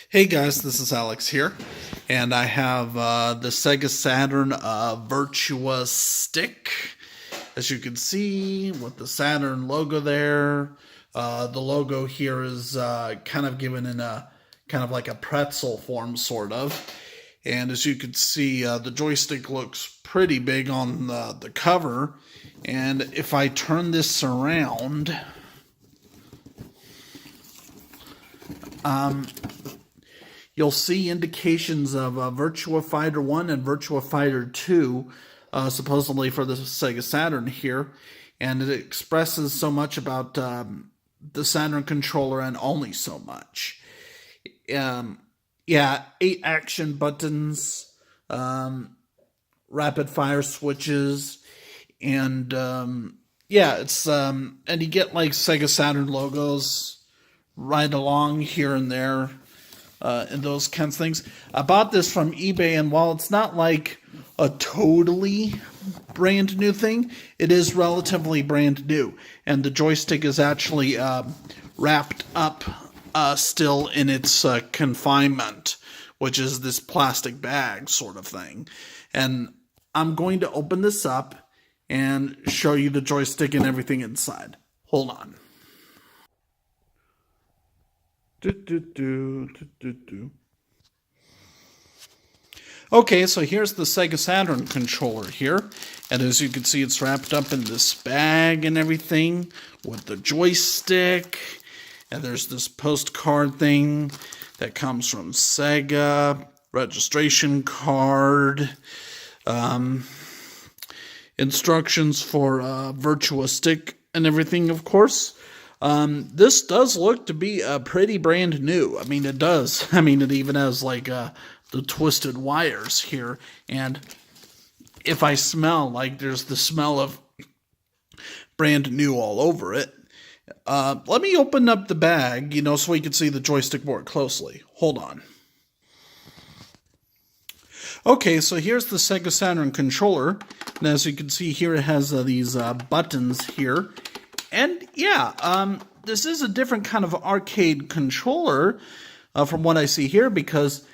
Hey guys, this is Alex here, and I have the Sega Saturn Virtua stick. As you can see, with the Saturn logo there, the logo here is kind of given in a kind of like a pretzel form, sort of. And as you can see, the joystick looks pretty big on the cover. And if I turn this around, you'll see indications of Virtua Fighter 1 and Virtua Fighter 2, supposedly for the Sega Saturn here. And it expresses so much about the Saturn controller and only so much. Yeah, 8 action buttons, rapid fire switches, and yeah, it's and you get like Sega Saturn logos right along here and there. And those kinds of things. I bought this from eBay, and while it's not like a totally brand new thing, it is relatively brand new. And the joystick is actually wrapped up still in its confinement, which is this plastic bag sort of thing. And I'm going to open this up and show you the joystick and everything inside. Hold on. Okay, so here's the Sega Saturn controller here. And as you can see, it's wrapped up in this bag and everything with the joystick. And there's this postcard thing that comes from Sega, registration card, instructions for Virtua stick and everything, of course. This does look to be pretty brand new. I mean, it does. I mean, it even has like the twisted wires here. And if I smell, like there's the smell of brand new all over it. Let me open up the bag, so we can see the joystick more closely. Hold on. Okay, so here's the Sega Saturn controller. And as you can see here, it has these buttons here. And yeah, this is a different kind of arcade controller from what I see here, because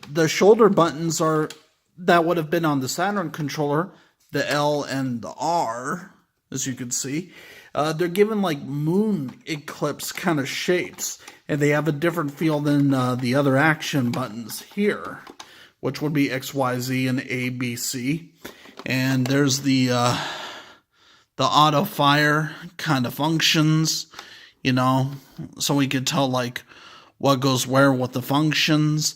the shoulder buttons that would have been on the Saturn controller, the L and the R, as you can see. They're given like moon eclipse kind of shapes, and they have a different feel than the other action buttons here, which would be X, Y, Z, and A, B, C. And there's the auto fire kind of functions, so we could tell like what goes where with the functions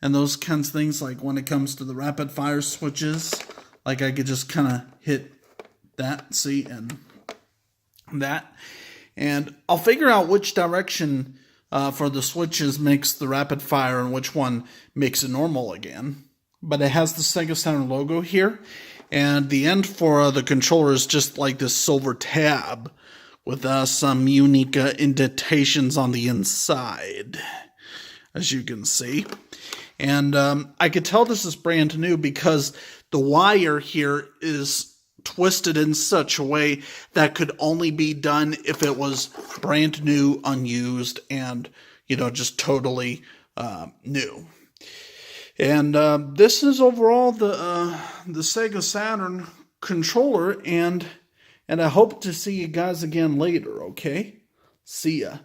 and those kinds of things. Like when it comes to the rapid fire switches, like I could just kind of hit that, see, and that, and I'll figure out which direction for the switches makes the rapid fire and which one makes it normal again. But it has the Sega Saturn logo here. And the end for the controller is just like this silver tab with some unique indentations on the inside, as you can see. And I could tell this is brand new because the wire here is twisted in such a way that could only be done if it was brand new, unused, and, just totally new. And this is overall the Sega Saturn controller, and I hope to see you guys again later, okay? See ya.